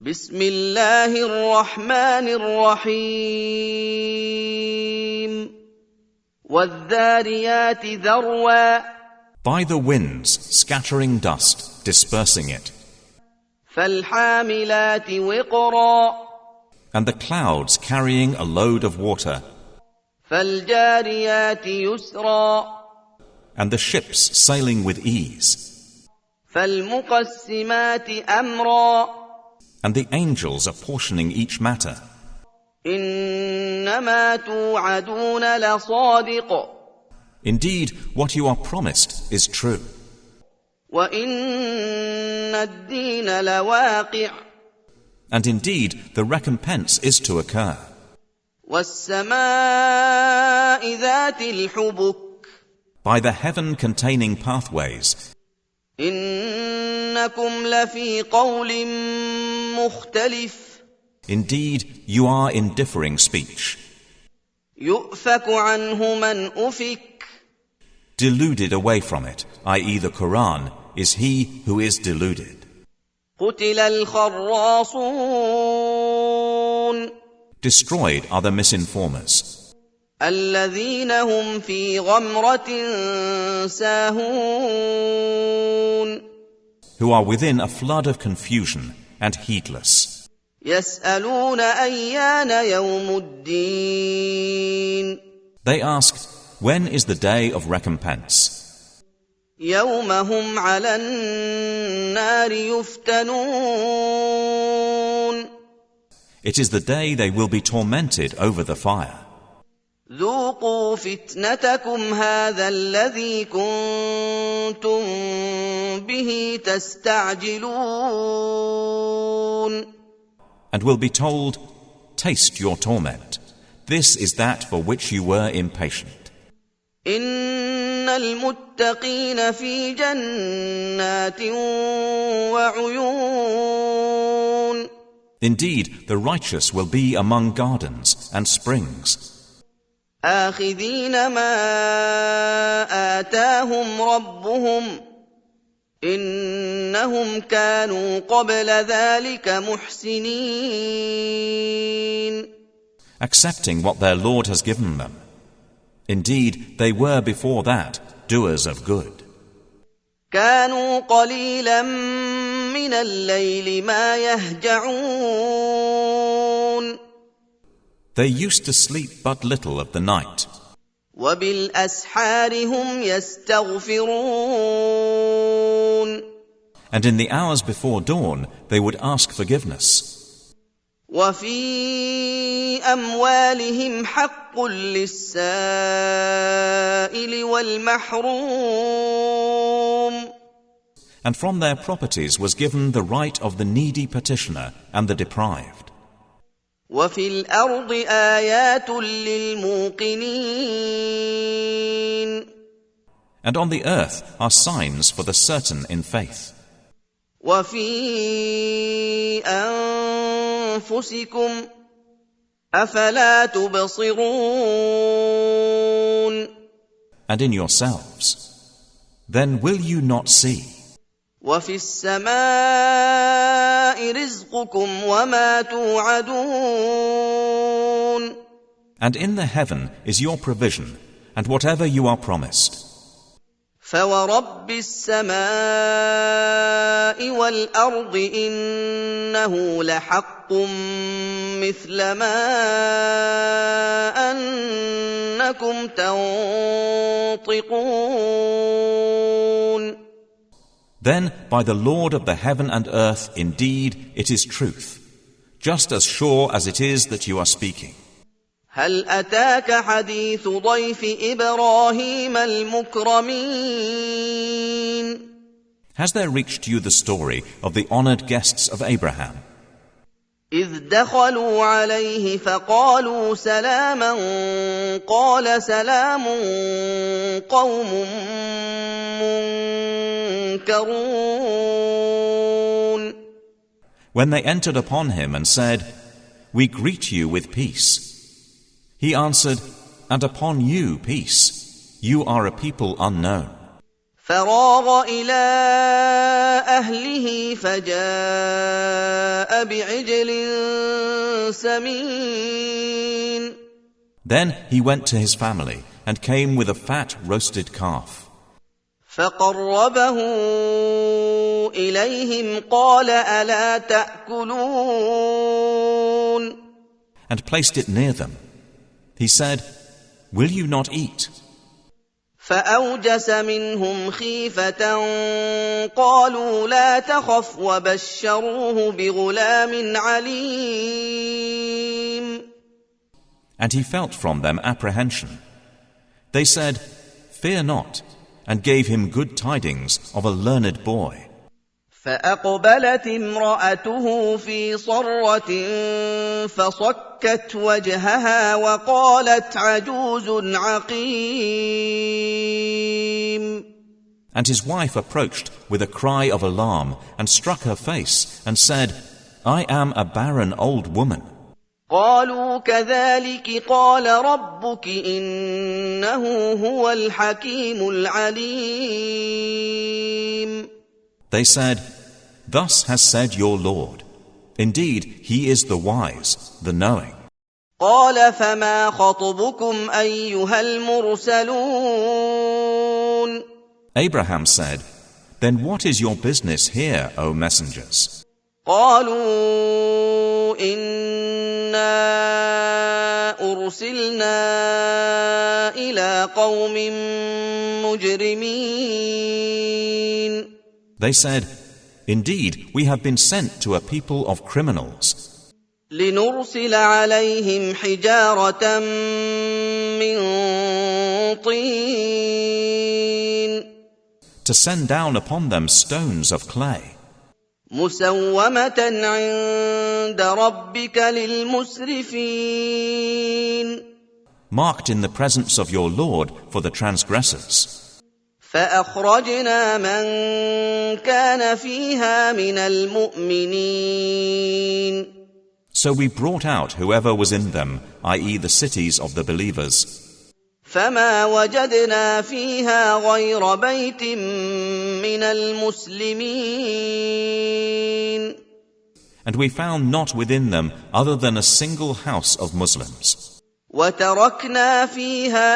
بسم الله الرحمن الرحيم والذاريات ذروا By the winds, scattering dust, dispersing it, فالحاملات وقرا and the clouds carrying a load of water, فالجاريات يسرا and the ships sailing with ease, فالمقسمات أمرا and the angels apportioning each matter. إنما توعدون لصادق Indeed, what you are promised is true, وإن الدين لواقع and indeed the recompense is to occur. والسماء ذات الحبك By the heaven-containing pathways, إنكم لفي قول مختلف indeed you are in differing speech, يؤفك عنه من أفك deluded away from it, i.e. the Qur'an, is he who is deluded. قتل الخراصون Destroyed are the misinformers, الذين هم في غمرة ساهون who are within a flood of confusion and heedless. يسألون أيان يوم الدين They ask, when is the day of recompense? يوم هم على النار يفتنون It is the day they will be tormented over the fire. ذوقوا فتنتكم هذا الذي كنتم به تستعجلون And will be told, taste your torment. This is that for which you were impatient. إن المتقين في جنات وعيون Indeed, the righteous will be among gardens and springs, آخذين ما آتاهم ربهم إنهم كانوا قبل ذلك محسنين accepting what their Lord has given them. Indeed, they were before that doers of good. كانوا قليلا من الليل ما يهجعون They used to sleep but little of the night, وبالأسحار هم يستغفرون and in the hours before dawn they would ask forgiveness. وفي أموالهم حق للسائل والمحروم And from their properties was given the right of the needy petitioner and the deprived. وفي الأرض آيات للموقنين And on the earth are signs for the certain in faith. وفي أنفسكم أفلا تبصرون And in yourselves. Then will you not see? وفي السماء رزقكم وما توعدون And in the heaven is your provision and whatever you are promised. فورب السماء والأرض إنه لحق مثل ما أنكم تنطقون Then by the Lord of the heaven and earth, indeed it is truth, just as sure as it is that you are speaking. هل أتاك حديث ضيف إبراهيم المكرمين Has there reached you the story of the honored guests of Abraham? إذ دخلوا عليه فقالوا سلاما قال سلام قوم منكرون When they entered upon him and said, "We greet you with peace," he answered, "And upon you peace. You are a people unknown." فراغ إلى أهله فجاء بعجل سمين. Then he went to his family and came with a fat roasted calf. فقربه إليهم قال ألا تأكلون. And placed it near them. He said, "Will you not eat?" فأوجس منهم خيفة قالوا لا تخف وبشروه بغلام عليم. And he felt from them apprehension. They said, "Fear not," and gave him good tidings of a learned boy. فأقبلت امرأته في صرة فصكت وجهها وقالت عجوز عقيم. And his wife approached with a cry of alarm and struck her face and said, "I am a barren old woman." قالوا كذلك قال ربك إنه هو الحكيم العليم. They said, "Thus has said your Lord. Indeed, he is the wise, the knowing." قال فما خطبكم أيها المرسلون. Abraham said, "Then what is your business here, O messengers?" قالوا إنا أرسلنا إلى قوم مجرمين. They said, "Indeed, we have been sent to a people of criminals, لنرسل عليهم حجارة من طين. to send down upon them stones of clay, مسومة عند ربك للمسرفين. marked in the presence of your Lord for the transgressors. فأخرجنا من كان فيها من المؤمنين. So we brought out whoever was in them, i.e. the cities of the believers. فما وجدنا فيها غير بيت من المسلمين. And we found not within them other than a single house of Muslims. وتركنا فيها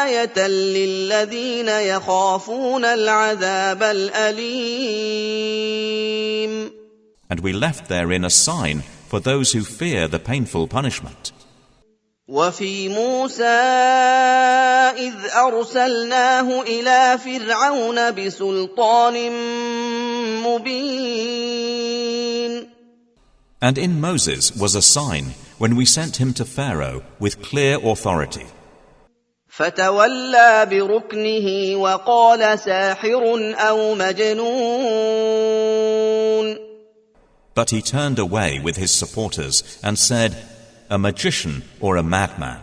آية للذين يخافون العذاب الأليم. And we left therein a sign for those who fear the painful punishment. وفي موسى إذ أرسلناه إلى فرعون بسلطان مبين. And in Moses was a sign when we sent him to Pharaoh with clear authority. فتولى بركنه وقال ساحر أو مجنون. But he turned away with his supporters and said, "A magician or a madman."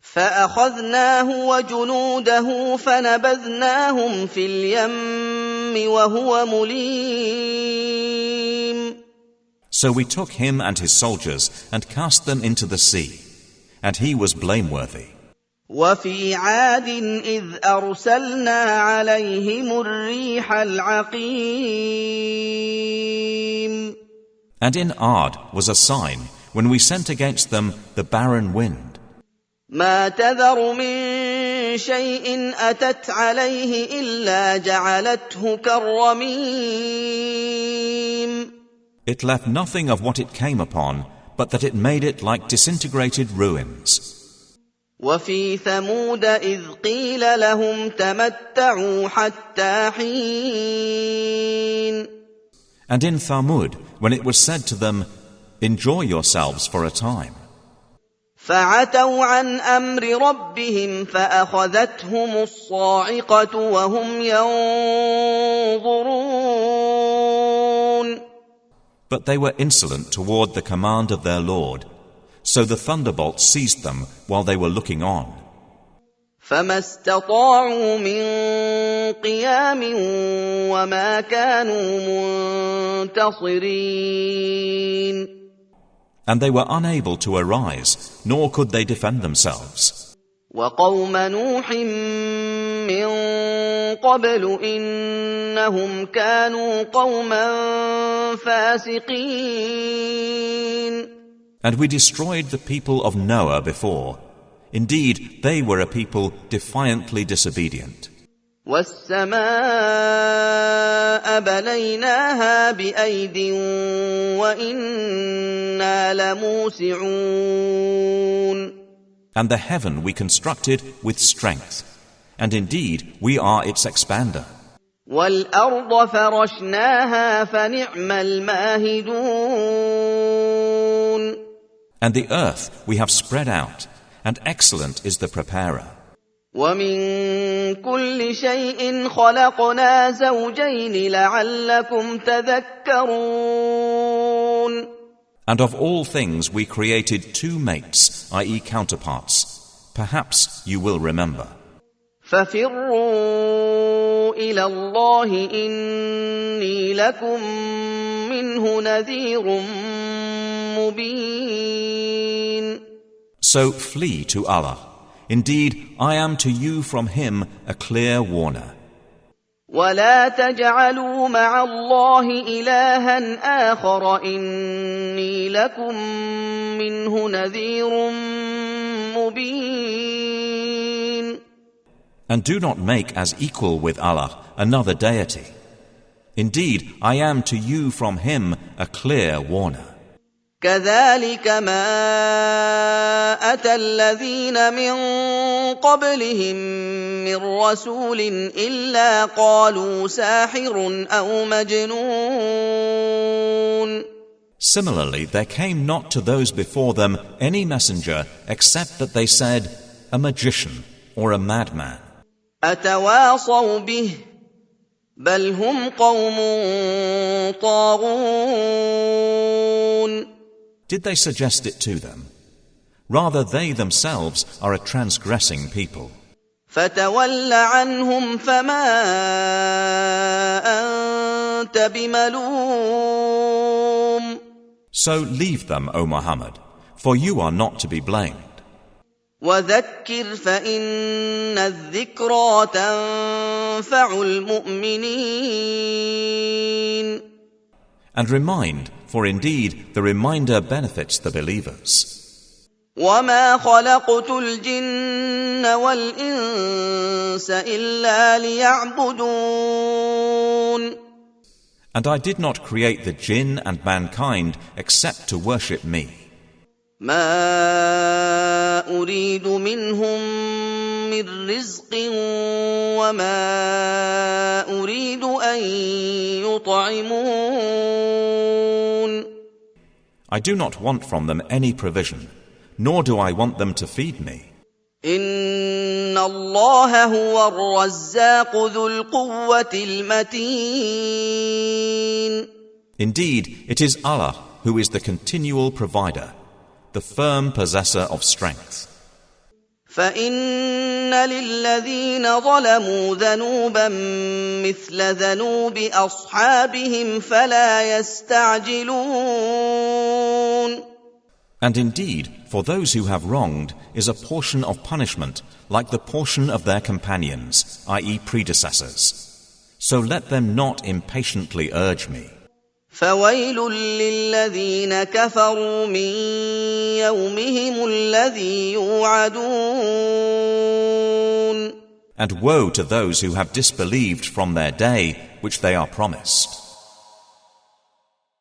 فأخذناه وجنوده فنبذناهم في اليم وهو مليم. So we took him and his soldiers and cast them into the sea, and he was blameworthy. وفي عاد إذ أرسلنا عليهم الريح العقيم. And in Ad was a sign when we sent against them the barren wind. ما تذر من شيء أتت عليه إلا جعلته كالرميم. It left nothing of what it came upon, but that it made it like disintegrated ruins. وفي ثمود إذ قيل لهم تمتعوا حتى حين. And in Thamud, when it was said to them, "Enjoy yourselves for a time." فعتوا عن أمر ربهم فأخذتهم الصاعقة وهم ينظرون. But they were insolent toward the command of their Lord, so the thunderbolt seized them while they were looking on. فما استطاعوا من قيام وما كانوا منتصرين. And they were unable to arise, nor could they defend themselves. وقوم نوح من قبل إنهم كانوا قوما فاسقين. And we destroyed the people of Noah before. Indeed, they were a people defiantly disobedient. وَالسَّمَاءَ بَنَيْنَاهَا بِأَيْدٍ وَإِنَّا لَمُوسِعُونَ. And the heaven we constructed with strength, and indeed we are its expander. وَالْأَرْضَ فَرَشْنَاهَا فَنِعْمَ الْمَاهِدُونَ. And the earth we have spread out, and excellent is the preparer. وَمِن كُلِّ شَيْءٍ خَلَقْنَا زَوْجَيْنِ لَعَلَّكُمْ تَذَكَّرُونَ. And of all things we created two mates, i.e. counterparts. Perhaps you will remember. فَفِرُّوا إِلَى اللَّهِ إِنِّي لَكُمْ مِنْهُ نَذِيرٌ مُبِينٌ. So flee to Allah. Indeed, I am to you from Him a clear warner. وَلَا تَجْعَلُوا مَعَ اللَّهِ إِلَٰهًا آخَرَ إِنِّي لَكُمْ مِنْهُ نَذِيرٌ مُبِينٌ. And do not make as equal with Allah another deity. Indeed, I am to you from Him a clear warner. كَذَلِكَ مَا أَتَى الَّذِينَ مِن قَبْلِهِم مِّن رَّسُولٍ إِلَّا قَالُوا سَاحِرٌ أَوْ مَجْنُونٌ. Similarly, there came not to those before them any messenger except that they said, a magician or a madman. أَتَوَاصَوْا بِهِ بَلْ هُمْ قَوْمٌ طَاغُونَ. Did they suggest it to them? Rather, they themselves are a transgressing people. فَتَوَلَّ عَنْهُمْ فَمَا أَنْتَ بِمَلُومٍ. So leave them, O Muhammad, for you are not to be blamed. وَذَكِّرْ فَإِنَّ الذِّكْرَىٰ تَنفَعُ الْمُؤْمِنِينَ. And remind, for indeed the reminder benefits the believers. وَمَا خَلَقْتُ الْجِنَّ وَالْإِنسَ إِلَّا لِيَعْبُدُونَ. And I did not create the jinn and mankind except to worship me. مَا أُرِيدُ مِنْهُم مِّن رِّزْقٍ وَمَا أُرِيدُ أَن يُطْعِمُونَ. I do not want from them any provision, nor do I want them to feed me. إِنَّ اللَّهَ هُوَ الرَّزَّاقُ ذُو الْقُوَّةِ الْمَتِينُ. Indeed, it is Allah who is the continual provider, the firm possessor of strength. فَإِنَّ لِلَّذِينَ ظَلَمُوا ذَنُوبًا مِثْلَ ذَنُوبِ أَصْحَابِهِمْ فَلَا يَسْتَعْجِلُونَ. And indeed, for those who have wronged is a portion of punishment like the portion of their companions, i.e. predecessors. So let them not impatiently urge me. فَوَيْلٌ لِّلَّذِينَ كَفَرُوا مِن يَوْمِهِمُ الَّذِي يُوعَدُونَ. And woe to those who have disbelieved from their day which they are promised.